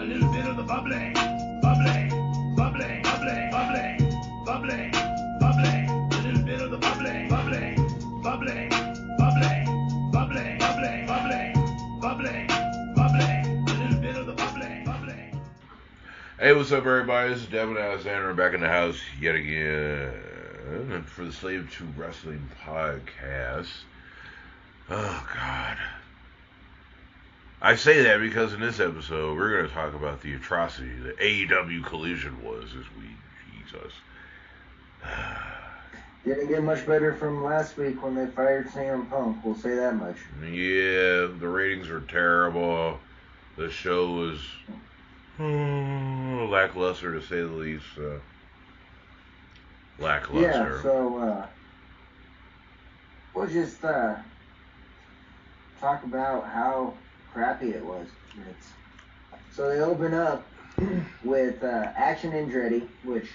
A little bit of the bubbly, bubbly, bubbly, bubbly, bubbly, bubbly, bubbly. A little bit of the bubbly, bubbly, bubbly, bubbly, bubbly, bubbly, bubbly, bubbly, bubbly. A little bit of the bubbly, bubbly. Hey, what's up, everybody? This is Devin Alexander. I'm back in the house yet again for the Slave to Wrestling podcast. Oh, God. I say that because in this episode, we're going to talk about the atrocity that AEW Collision was this week. Jesus. Didn't get much better from last week when they fired CM Punk. We'll say that much. Yeah, the ratings were terrible. The show was lackluster, to say the least. Lackluster. Yeah, so we'll just talk about how crappy it was. So they open up with Action Andretti, which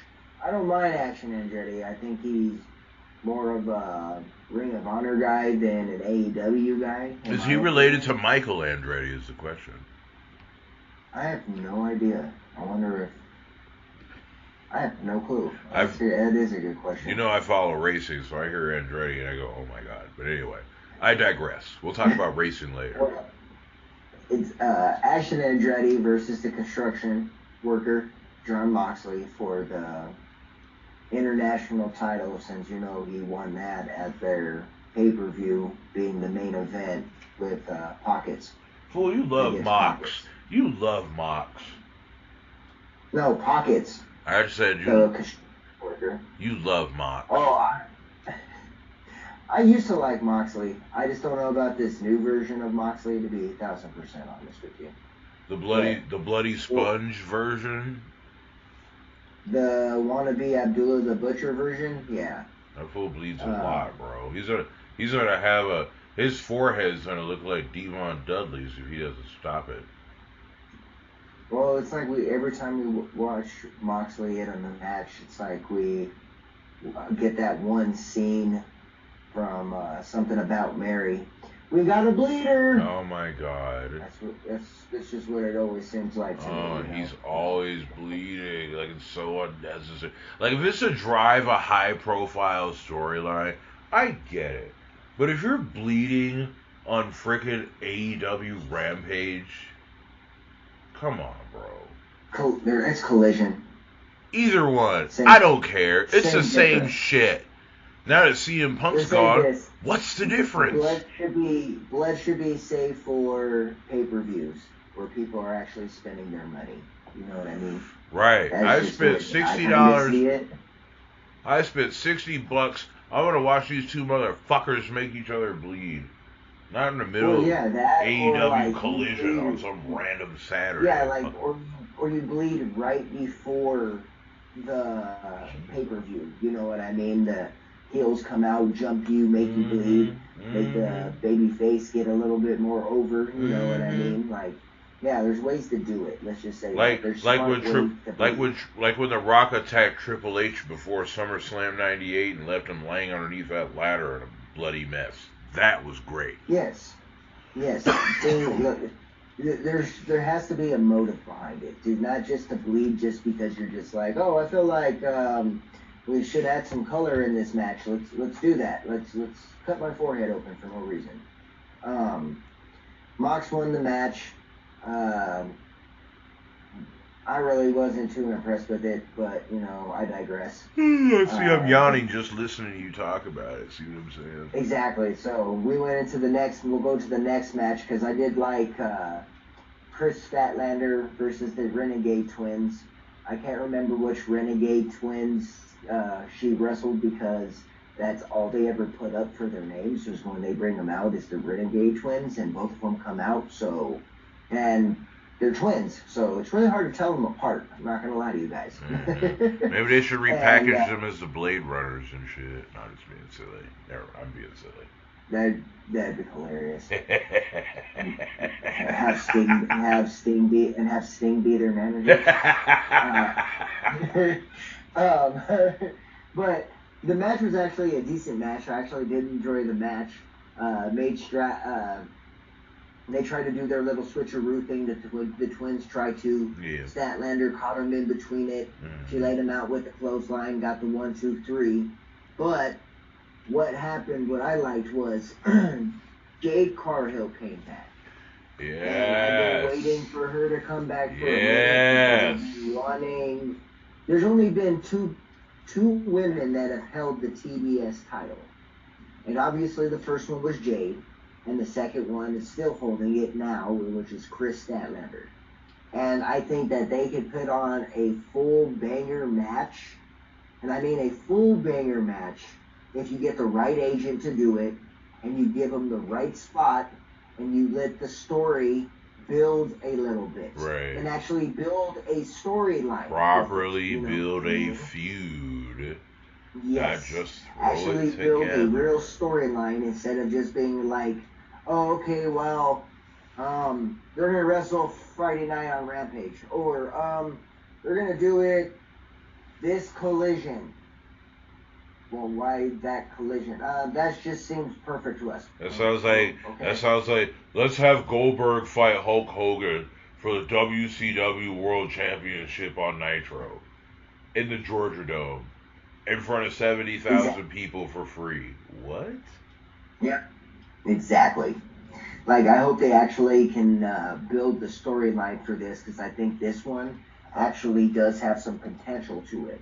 I don't mind Action Andretti. I think he's more of a Ring of Honor guy than an AEW guy. Is he related to Michael Andretti is the question. I have no idea. I wonder if... I have no clue. That is a good question. You know I follow racing, so I hear Andretti and I go, oh my God. But anyway, I digress. We'll talk about racing later. Well, it's Action Andretti versus the construction worker, Jon Moxley, for the international title, since you know he won that at their pay-per-view, being the main event with Pockets. Fool, you love Mox. Pockets. You love Mox. No, Pockets. I said the construction worker. You love Mox. Oh, I used to like Moxley. I just don't know about this new version of Moxley, to be 1,000% honest with you. The bloody sponge version? The wannabe Abdullah the Butcher version? Yeah. That fool bleeds a lot, bro. He's gonna have his forehead's gonna look like Devon Dudley's if he doesn't stop it. Well, it's like every time we watch Moxley in a match, it's like we get that one scene from Something About Mary. We got a bleeder. Oh my God. That's just what it always seems like to me. Oh, he's always bleeding. Like, it's so unnecessary. Like, if it's to drive a high-profile storyline, I get it. But if you're bleeding on frickin' AEW Rampage, come on, bro. It's Collision. Either one. I don't care. It's the same difference. Shit. Now that CM Punk's gone, what's the difference? Blood should be saved for pay-per-views where people are actually spending their money. You know what I mean? Right. I spent $60. I spent $60. I want to watch these two motherfuckers make each other bleed. Not in the middle of AEW Collision on some random Saturday. Yeah, or you bleed right before the pay-per-view. You know what I mean? The heels come out, jump you, make you bleed, make the baby face get a little bit more over. You know what I mean? Like, yeah, there's ways to do it. Let's just say like when The Rock attacked Triple H before SummerSlam '98 and left him laying underneath that ladder in a bloody mess. That was great. Yes. There has to be a motive behind it, dude. Not just to bleed just because you're just like, oh, I feel like we should add some color in this match. Let's do that. Let's cut my forehead open for no reason. Mox won the match. I really wasn't too impressed with it, but, you know, I digress. I'm yawning just listening to you talk about it. See what I'm saying? Exactly. So we'll go to the next match, because I did like Chris Statlander versus the Renegade Twins. I can't remember which Renegade Twins she wrestled, because that's all they ever put up for their names, is when they bring them out, is the Renegade Twins, and both of them come out, and they're twins, so it's really hard to tell them apart. I'm not going to lie to you guys. Mm-hmm. Maybe they should repackage them as the Blade Runners and shit. No, I'm just being silly. I'm being silly. That'd be hilarious. have Sting be their manager. But the match was actually a decent match. I actually did enjoy the match. And they try to do their little switcheroo thing that the twins try to. Yeah. Statlander caught him in between it. Mhm. She laid him out with the clothesline, got the 1, 2, 3. But what happened, what I liked was Jade Cargill came back. And I've been waiting for her to come back for a minute. Because there's only been two women that have held the TBS title. And obviously the first one was Jade. And the second one is still holding it now, which is Chris Statlander. And I think that they could put on a full banger match. And I mean a full banger match if you get the right agent to do it, and you give them the right spot, and you let the story build a little bit. Right. And actually build a storyline. Properly build a feud. Yes. Not just throw actually it build together. a real storyline instead of just being like, oh, okay, well, they're gonna wrestle Friday night on Rampage, or they're gonna do it this collision. Well, why that collision? That just seems perfect to us. That sounds like let's have Goldberg fight Hulk Hogan for the WCW World Championship on Nitro in the Georgia Dome in front of 70,000 people for free. What? Yeah, exactly. Like, I hope they actually can build the storyline for this, because I think this one actually does have some potential to it.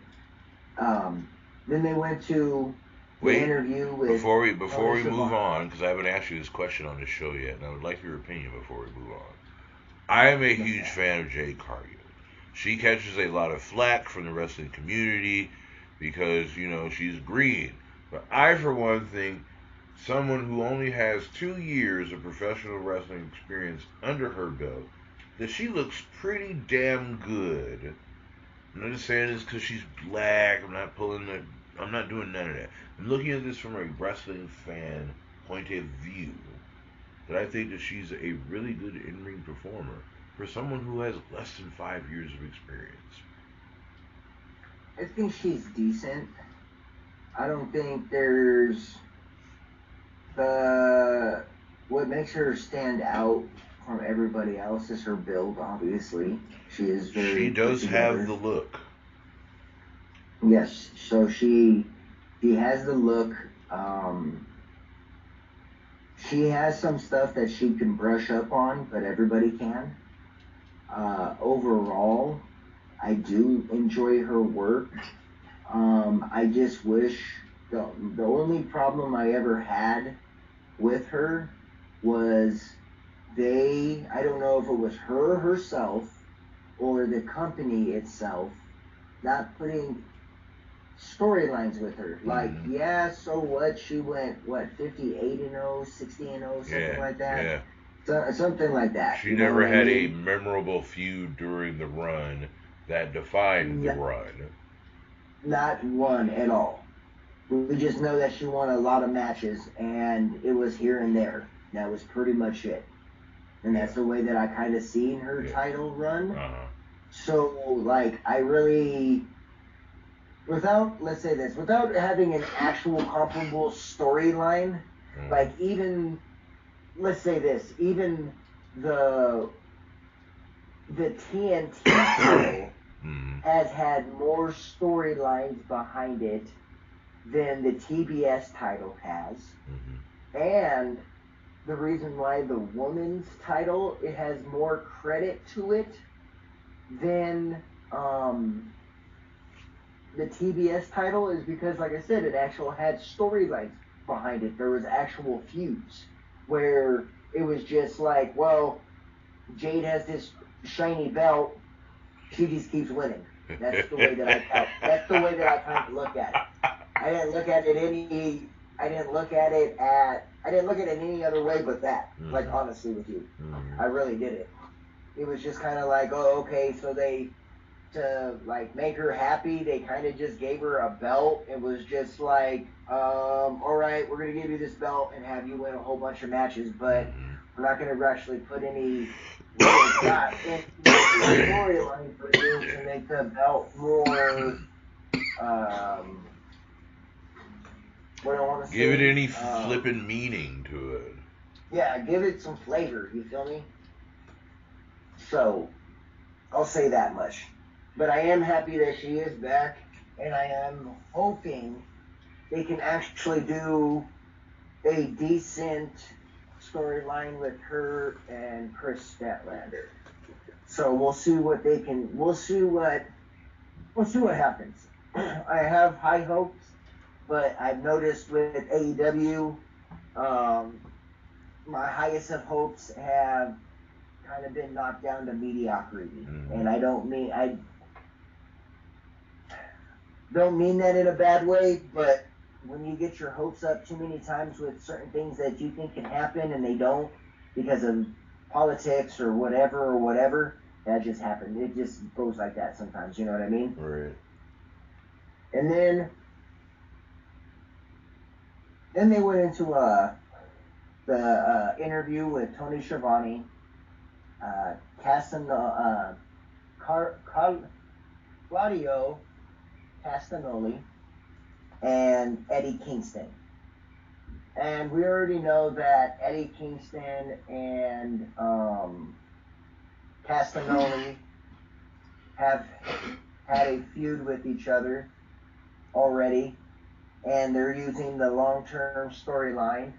Then they went to the interview with... Before we move on, because I haven't asked you this question on this show yet, and I would like your opinion before we move on. I am a huge fan of Jade Cargill. She catches a lot of flack from the wrestling community because, you know, she's green. But I, for one, think someone who only has 2 years of professional wrestling experience under her belt, that she looks pretty damn good. I'm not just saying this because she's black. I'm not doing none of that. I'm looking at this from a wrestling fan point of view. That I think that she's a really good in-ring performer for someone who has less than 5 years of experience. I think she's decent. I don't think there's what makes her stand out from everybody else is her build, obviously. She does have the look. Yes, so she has the look. She has some stuff that she can brush up on, but everybody can. Overall, I do enjoy her work. I just wish the only problem I ever had with her was I don't know if it was her herself or the company itself not putting storylines with her. Like, yeah, so what? She went, 58-0, 60-0, something like that? Yeah. So, something like that. She never had a memorable feud during the run that defined the run. Not one at all. We just know that she won a lot of matches, and it was here and there. That was pretty much it. And that's the way that I kind of seen her title run. So, like, I really... let's say this, without having an actual comparable storyline, like even, let's say this, even the TNT title has had more storylines behind it than the TBS title has. And the reason why the women's title, it has more credit to it than the TBS title is because, like I said, it actually had storylines behind it. There was actual feuds where it was just like, well, Jade has this shiny belt, she just keeps winning. That's the way that I felt. That's the way that I kind of look at it. I didn't look at it any other way but that. Like, honestly with you, I really didn't. It was just kind of like, oh, okay, so to like make her happy, they kind of just gave her a belt. It was just like, all right, we're gonna give you this belt and have you win a whole bunch of matches, but we're not gonna actually put any storyline for you to make the belt more. What I want to say. Give it any flippin' meaning to it. Yeah, give it some flavor. You feel me? So I'll say that much. But I am happy that she is back, and I am hoping they can actually do a decent storyline with her and Chris Statlander. So we'll see what they can. We'll see what happens. I have high hopes, but I've noticed with AEW, my highest of hopes have kind of been knocked down to mediocrity, and I don't mean that in a bad way, but when you get your hopes up too many times with certain things that you think can happen and they don't because of politics or whatever, that just happened. It just goes like that sometimes, you know what I mean? Right. And then they went into the interview with Tony Schiavone, Claudio Castagnoli, and Eddie Kingston. And we already know that Eddie Kingston and Castagnoli have had a feud with each other already, and they're using the long-term storyline.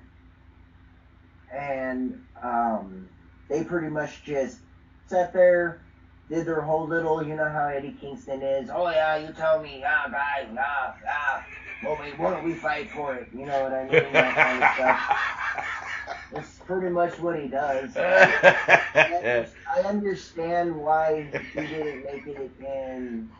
And they pretty much just sat there, did their whole little, you know how Eddie Kingston is. Oh yeah, you tell me, guys, well, why don't we fight for it? You know what I mean? That kind of stuff. It's pretty much what he does. I understand why he didn't make it in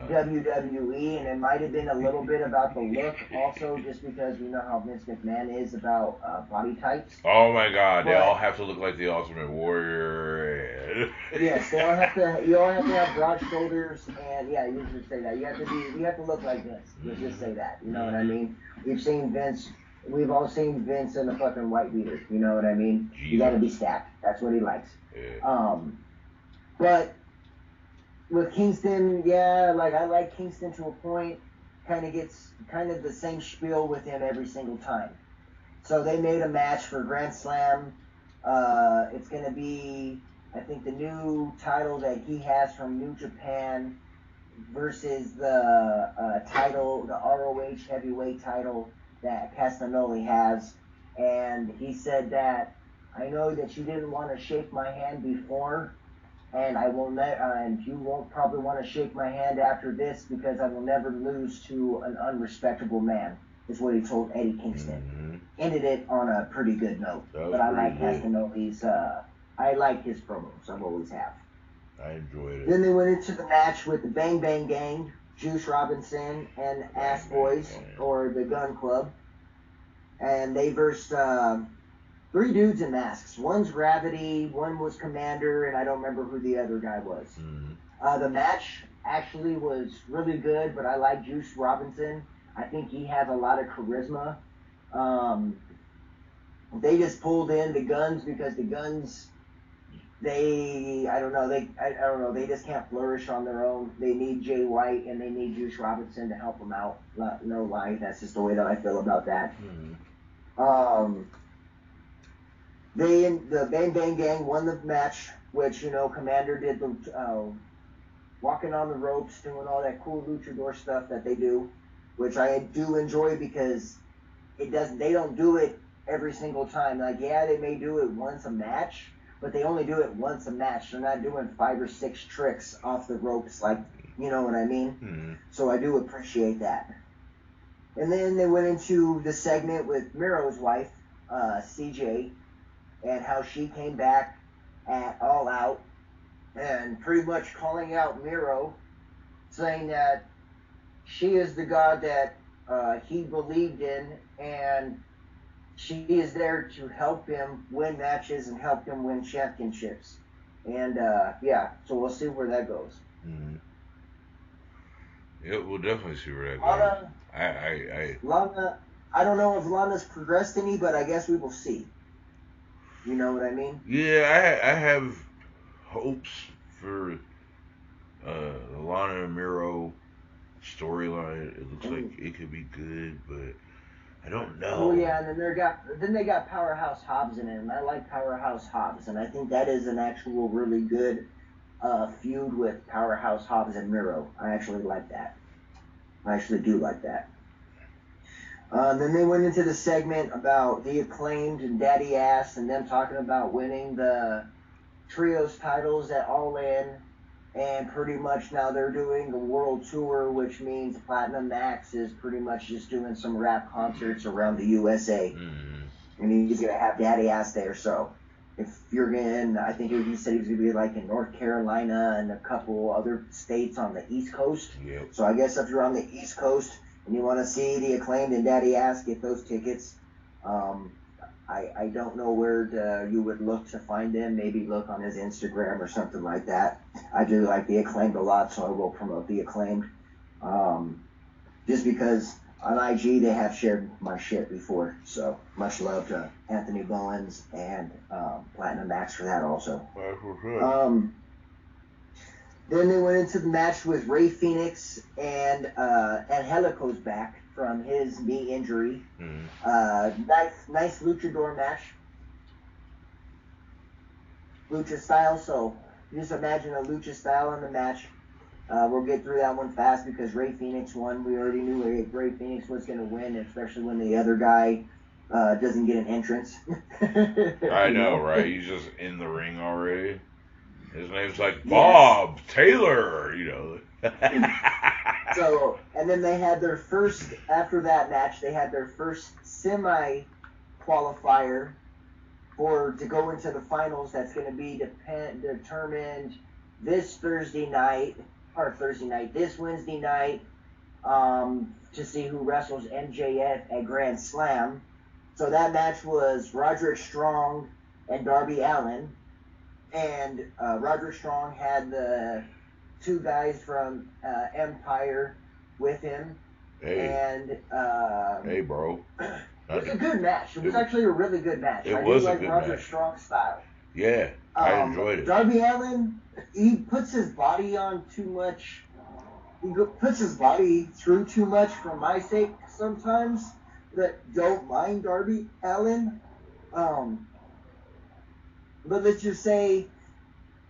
WWE, and it might have been a little bit about the look also, just because we know how Vince McMahon is about body types. Oh my God, they all have to look like the Ultimate Warrior. Yes, they all have to. You all have to have broad shoulders, and yeah, you just say that. You have to look like Vince. Let's just say that. You know what I mean? We've seen Vince. We've all seen Vince in a fucking white beater. You know what I mean? Jesus. You got to be stacked. That's what he likes. Yeah. But with Kingston, yeah, like I like Kingston to a point. Kind of gets the same spiel with him every single time. So they made a match for Grand Slam. It's gonna be, I think, the new title that he has from New Japan versus the title, the ROH heavyweight title that Castagnoli has. And he said that, I know that you didn't want to shake my hand before, and I will and you won't probably want to shake my hand after this, because I will never lose to an unrespectable man, is what he told Eddie Kingston. Mm-hmm. Ended it on a pretty good note. But I like Castagnoli's, I like his promos. I've always have. I enjoyed it. Then they went into the match with the Bang Bang Gang, Juice Robinson and Ass Boys, or the Gun Club. And they versed three dudes in masks. One's Gravity, one was Commander, and I don't remember who the other guy was. Mm-hmm. The match actually was really good, but I like Juice Robinson. I think he has a lot of charisma. They just pulled in the Guns because the Guns, I don't know, they just can't flourish on their own. They need Jay White and they need Juice Robinson to help them out. No lie, that's just the way that I feel about that. Mm-hmm. The Bang Bang Gang won the match, which, you know, Commander did the walking on the ropes, doing all that cool luchador stuff that they do, which I do enjoy, because they don't do it every single time. Like, yeah, they may do it once a match, but they only do it once a match. They're not doing 5 or 6 tricks off the ropes, like, you know what I mean? Mm-hmm. So I do appreciate that. And then they went into the segment with Miro's wife, CJ, and how she came back at All Out and pretty much calling out Miro, saying that she is the God that he believed in, and she is there to help him win matches and help him win championships. And yeah, so we'll see where that goes. Mm-hmm. Yeah, we'll definitely see where that goes. Lana, I don't know if Lana's progressed any, but I guess we will see. You know what I mean? Yeah, I have hopes for the Lana and Miro storyline. It looks like it could be good, but I don't know. Well, yeah, and then they got Powerhouse Hobbs in it, and I like Powerhouse Hobbs, and I think that is an actual really good feud with Powerhouse Hobbs and Miro. I actually like that. I actually do like that. Then they went into the segment about the Acclaimed and Daddy Ass, and them talking about winning the trios titles at All In, and pretty much now they're doing the world tour, which means Platinum Max is pretty much just doing some rap concerts around the USA. And he's going to have Daddy Ass there. So if you're in, I think he said he was going to be like in North Carolina and a couple other states on the East Coast. Yep. So I guess if you're on the East Coast and you want to see the Acclaimed and Daddy Ass, get those tickets. I don't know where you would look to find them. Maybe look on his Instagram or something like that. I do like the Acclaimed a lot, so I will promote the Acclaimed. Just because on IG they have shared my shit before. So much love to Anthony Bowens and Platinum Max for that also. Then they went into the match with Ray Phoenix and Angelico's back from his knee injury. Nice luchador match. Lucha style, so just imagine a lucha style in the match. We'll get through that one fast because Ray Phoenix won. We already knew Ray Phoenix was going to win, especially when the other guy doesn't get an entrance. I know, right? He's just in the ring already. His name's like Bob Taylor, you know. So, and then they had their first, after that match, they had their first semi-qualifier to go into the finals. That's going to be determined this Wednesday night, to see who wrestles MJF at Grand Slam. So that match was Roderick Strong and Darby Allin. And Roderick Strong had the two guys from Empire with him. Hey. And hey, bro. It was a good match. It was actually a really good match. It was a good Roderick match. Strong's style. Yeah, I enjoyed it. Darby Allin, he puts his body on too much. He puts his body through too much for my sake sometimes. That don't mind Darby Allin. But let's just say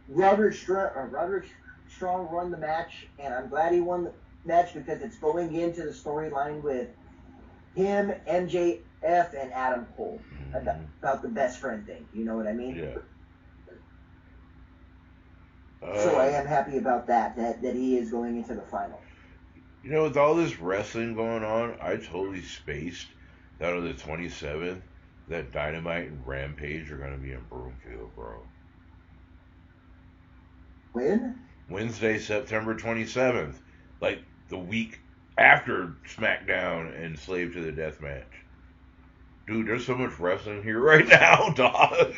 Roderick Strong won the match, and I'm glad he won the match because it's going into the storyline with him, MJF, and Adam Cole about the best friend thing. You know what I mean? Yeah. So I am happy about that he is going into the final. You know, with all this wrestling going on, I totally spaced that on the 27th that Dynamite and Rampage are going to be in Broomfield, bro. When? Wednesday, September 27th. Like the week after SmackDown and Slave to the Death match. Dude, there's so much wrestling here right now, dog.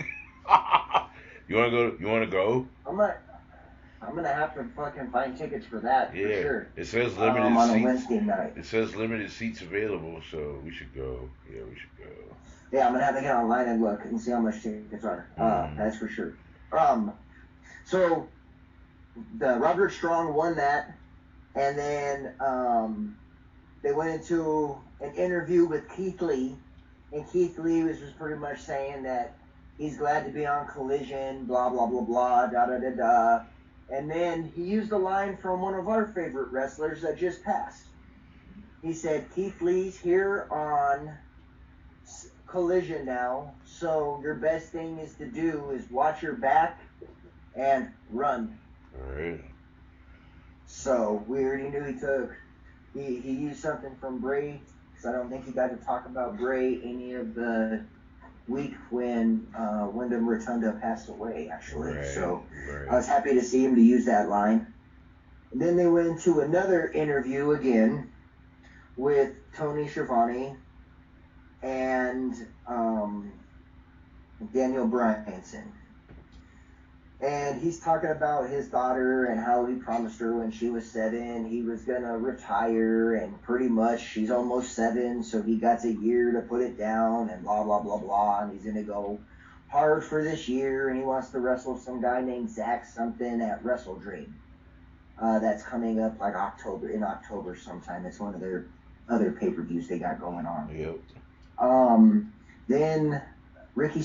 You wanna go? I'm gonna have to fucking find tickets for that, for sure. It says limited on seats. a Wednesday night. It says limited seats available, so we should go. Yeah, we should go. Yeah, I'm gonna have to get online and look and see how much tickets are. That's for sure. So the Roderick Strong won that, and then they went into an interview with Keith Lee, and Keith Lee was just pretty much saying that he's glad to be on Collision, blah blah blah blah, da da da da. And then he used a line from one of our favorite wrestlers that just passed. He said, Keith Lee's here on Collision now, so your best thing is to do is watch your back and run. All right. So we already knew he used something from Bray, because I don't think he got to talk about Bray any of the week when Wyndham Rotunda passed away, actually. Right, so right. I was happy to see him to use that line. And then they went into another interview again with Tony Schiavone and Daniel Bryanson. And he's talking about his daughter and how he promised her when she was 7 he was going to retire, and pretty much she's almost 7, so he got a year to put it down and blah, blah, blah, blah. And he's going to go hard for this year, and he wants to wrestle some guy named Zach something at Wrestle Dream. That's coming up like in October sometime. It's one of their other pay-per-views they got going on. Yep. Then Ricky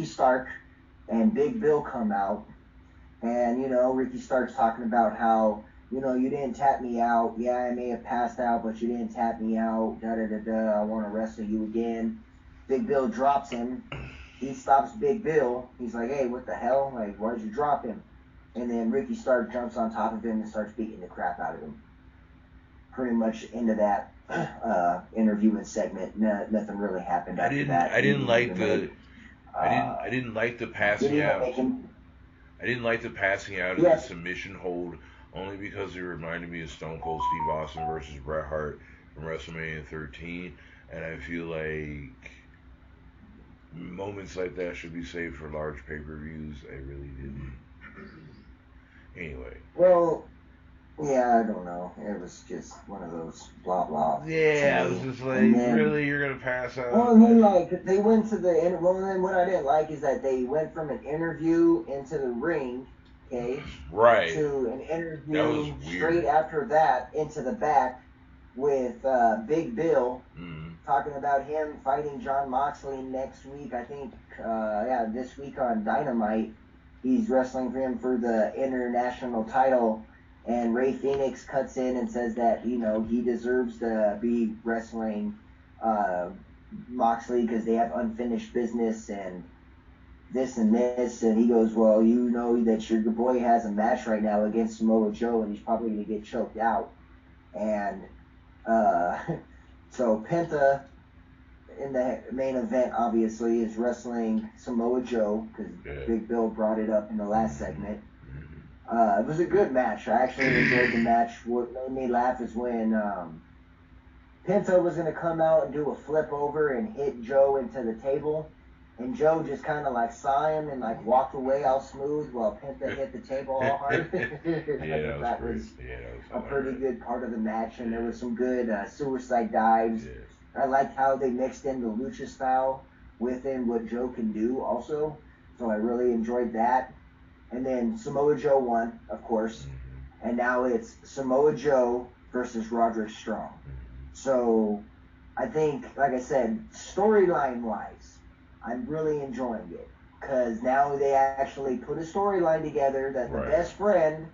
Stark and Big Bill come out, and Ricky Stark's talking about how you didn't tap me out. Yeah, I may have passed out, but you didn't tap me out. Da da da da. I want to wrestle you again. Big Bill drops him. He stops Big Bill. He's like, hey, what the hell? Like, why'd you drop him? And then Ricky Stark jumps on top of him and starts beating the crap out of him. Pretty much into that interviewing segment. Nothing really happened after that. I didn't like the passing out. I didn't like the passing out of the submission hold, only because it reminded me of Stone Cold Steve Austin versus Bret Hart from WrestleMania 13, and I feel like moments like that should be saved for large pay-per-views. I really didn't. Anyway. Well, yeah, I don't know. It was just one of those blah blah. Yeah, it was just like, really, you're gonna pass out? Well, and then they went to the well. Then what I didn't like is that they went from an interview into the ring, okay, right, to an interview straight after that into the back with Big Bill talking about him fighting Jon Moxley next week. I think, this week on Dynamite, he's wrestling for him for the international title. And Ray Phoenix cuts in and says that, he deserves to be wrestling Moxley because they have unfinished business and this and this. And he goes, well, you know that your boy has a match right now against Samoa Joe and he's probably going to get choked out. And so Penta in the main event, obviously, is wrestling Samoa Joe because Big Bill brought it up in the last segment. It was a good match. I actually enjoyed the match. What made me laugh is when Penta was going to come out and do a flip over and hit Joe into the table. And Joe just kind of saw him and walked away all smooth while Penta hit the table all hard. That was a pretty good part of the match. And there was some good suicide dives. I liked how they mixed in the lucha style within what Joe can do also. So I really enjoyed that. And then Samoa Joe won, of course. And now it's Samoa Joe versus Roderick Strong. So I think, like I said, storyline-wise, I'm really enjoying it. Because now they actually put a storyline together that the best friend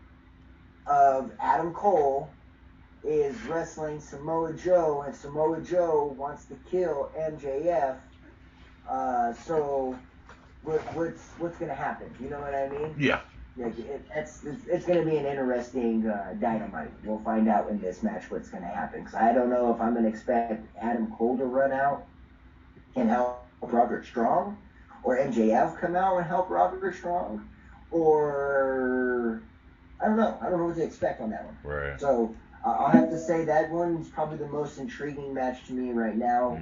of Adam Cole is wrestling Samoa Joe, and Samoa Joe wants to kill MJF. So what's going to happen? You know what I mean? Yeah. It's going to be an interesting Dynamite. We'll find out in this match what's going to happen. Because I don't know if I'm going to expect Adam Cole to run out and help Roderick Strong, or MJF come out and help Roderick Strong, or I don't know. I don't know what to expect on that one. Right. So I'll have to say that one's probably the most intriguing match to me right now.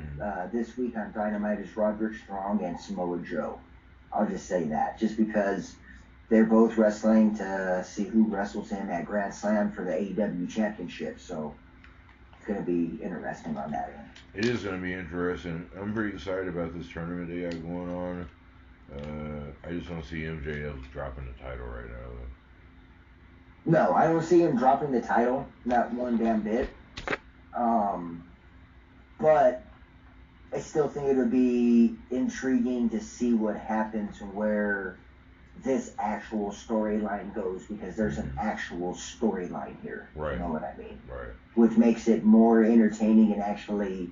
This week on Dynamite is Roderick Strong and Samoa Joe. I'll just say that, just because they're both wrestling to see who wrestles him at Grand Slam for the AEW Championship. So it's going to be interesting on that end. It is going to be interesting. I'm pretty excited about this tournament they got going on. I just don't see MJF dropping the title right now. No, I don't see him dropping the title, not one damn bit. But I still think it would be intriguing to see what happens where this actual storyline goes, because there's an actual storyline here. Right. You know what I mean? Right. Which makes it more entertaining and actually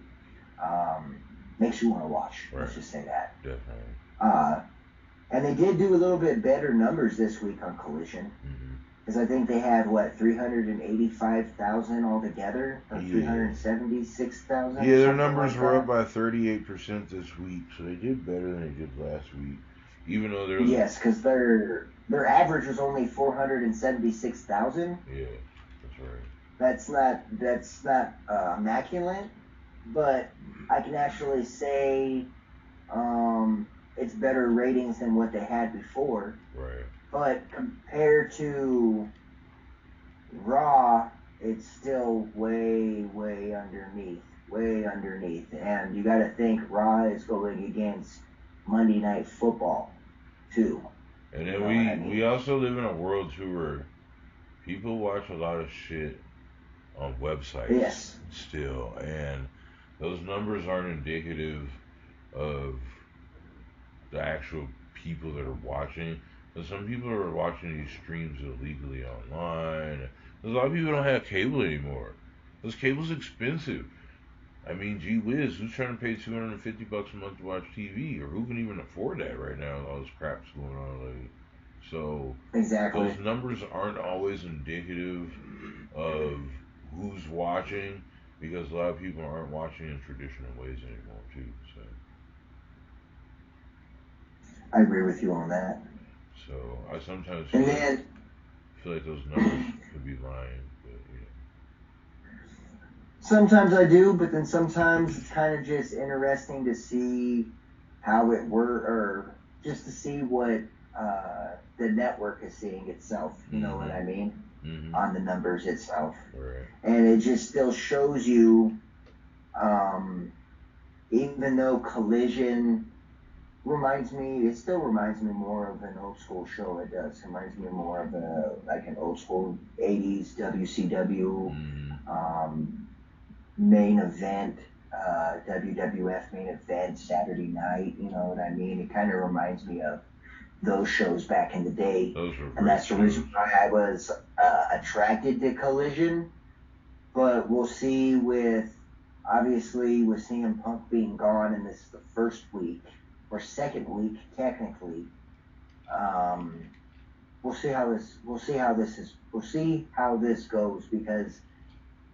makes you want to watch. Right. Let's just say that. Definitely. And they did do a little bit better numbers this week on Collision. Because I think they had, 385,000 altogether? Or 376,000? Yeah, their numbers were up by 38% this week, so they did better than they did last week. Even though there's... Yes, because their average was only 476,000. Yeah, that's right. That's not immaculate, but I can actually say it's better ratings than what they had before. Right. But compared to Raw, it's still way, way underneath. And you got to think Raw is going against Monday Night Football, too. And then we also live in a world, too, where people watch a lot of shit on websites still. And those numbers aren't indicative of the actual people that are watching. But some people are watching these streams illegally online. There's a lot of people don't have cable anymore. This cable's expensive. I mean, gee whiz, who's trying to pay $250 a month to watch TV, or who can even afford that right now? All this crap's going on lately. So Exactly. those numbers aren't always indicative of who's watching, because a lot of people aren't watching in traditional ways anymore too. I agree with you on that. So I sometimes And then feel like those numbers could be lying, but sometimes I do, but then sometimes it's kind of just interesting to see how it works, or just to see what the network is seeing itself. You know what I mean? Mm-hmm. On the numbers itself. Right. And it just still shows you, even though Collision it still reminds me more of an old school show. It does. It reminds me more of an old school 80s WCW main event, WWF main event, Saturday night. You know what I mean? It kind of reminds me of those shows back in the day. Those were and that's the reason why I was attracted to Collision. But we'll see obviously with CM Punk being gone, and this is the first week, or second week technically. We'll see how this goes, because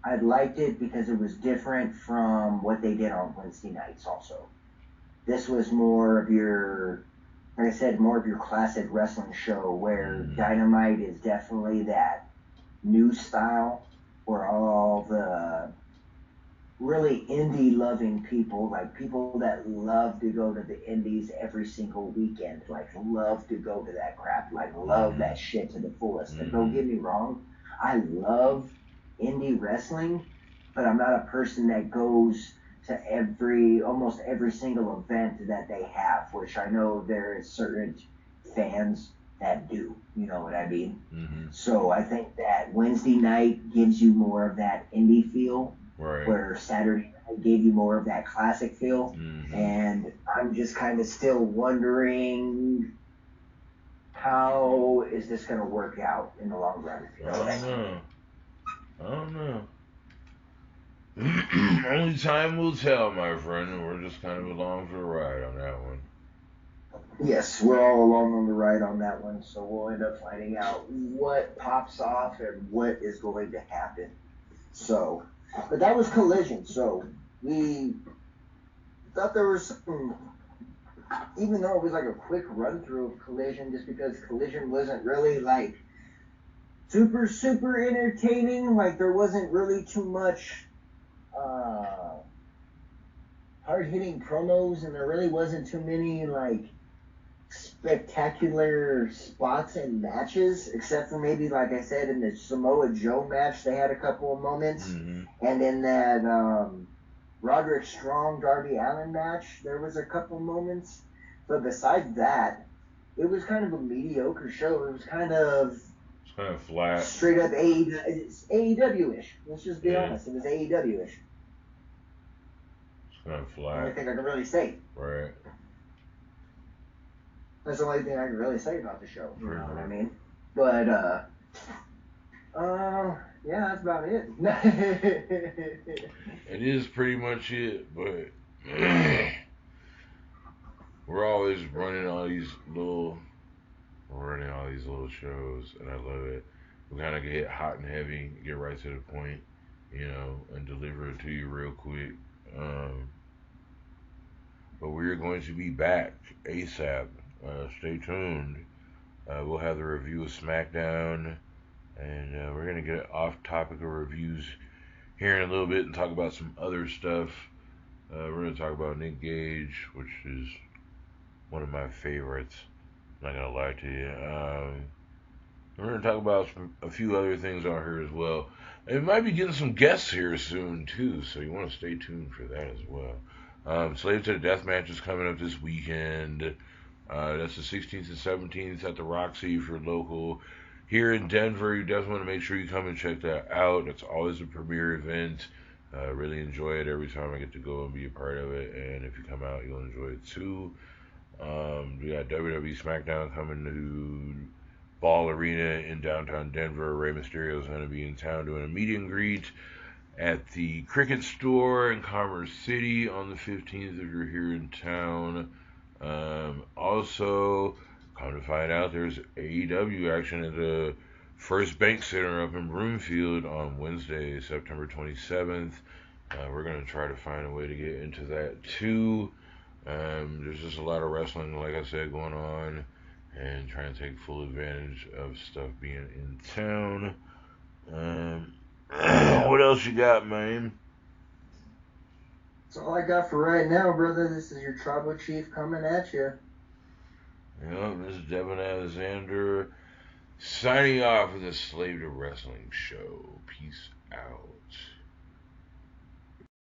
I liked it because it was different from what they did on Wednesday nights also. This was more of your, like I said, more of your classic wrestling show, where Dynamite is definitely that new style where all the really indie loving people, like people that love to go to the indies every single weekend, like love to go to that crap, like love that shit to the fullest. And don't get me wrong, I love indie wrestling, but I'm not a person that goes to almost every single event that they have, which I know there is certain fans that do, you know what I mean? So I think that Wednesday night gives you more of that indie feel, right, where Saturday night gave you more of that classic feel. And I'm just kind of still wondering, how is this going to work out in the long run? You know I don't know. Only time will tell, my friend, and we're just kind of along for the ride on that one. Yes, we're all along on the ride on that one, so we'll end up finding out what pops off and what is going to happen. So, but that was Collision, so we thought there was some, even though it was like a quick run through of Collision, just because Collision wasn't really like super entertaining, like there wasn't really too much hard-hitting promos, and there really wasn't too many like spectacular spots and matches, except for maybe, like I said, in the Samoa Joe match they had a couple of moments, and in that Roderick Strong Darby Allin match there was a couple moments, but besides that it was kind of a mediocre show. It was kind of flat, straight up AEW-ish. Let's just be honest, it was AEW-ish. It's kind of flat. The only thing I can really say. Right. That's the only thing I can really say about the show. You know what I mean? But, yeah, that's about it. It is pretty much it, but we're always running all these little shows, and I love it. We kind of get hot and heavy, get right to the point, and deliver it to you real quick. But we're going to be back ASAP. Stay tuned. We'll have the review of SmackDown, and we're going to get off topic of reviews here in a little bit and talk about some other stuff. We're going to talk about Nick Gage, which is one of my favorites. I'm not going to lie to you. We're going to talk about a few other things on here as well. And we might be getting some guests here soon, too, so you want to stay tuned for that as well. Slave to the Death match is coming up this weekend. That's the 16th and 17th at the Roxy if you're local. Here in Denver, you definitely want to make sure you come and check that out. It's always a premier event. Really enjoy it every time I get to go and be a part of it. And if you come out, you'll enjoy it too. We got WWE SmackDown coming to Ball Arena in downtown Denver. Rey Mysterio is going to be in town doing a meet and greet at the Cricket Store in Commerce City on the 15th if you're here in town. Also, come to find out, there's AEW action at the First Bank Center up in Broomfield on Wednesday, September 27th. We're going to try to find a way to get into that too. There's just a lot of wrestling, like I said, going on, and trying to take full advantage of stuff being in town. What else you got, man? That's all I got for right now, brother. This is your Tribal Chief coming at you. This is Devin Alexander signing off of the Slave to Wrestling show. Peace out.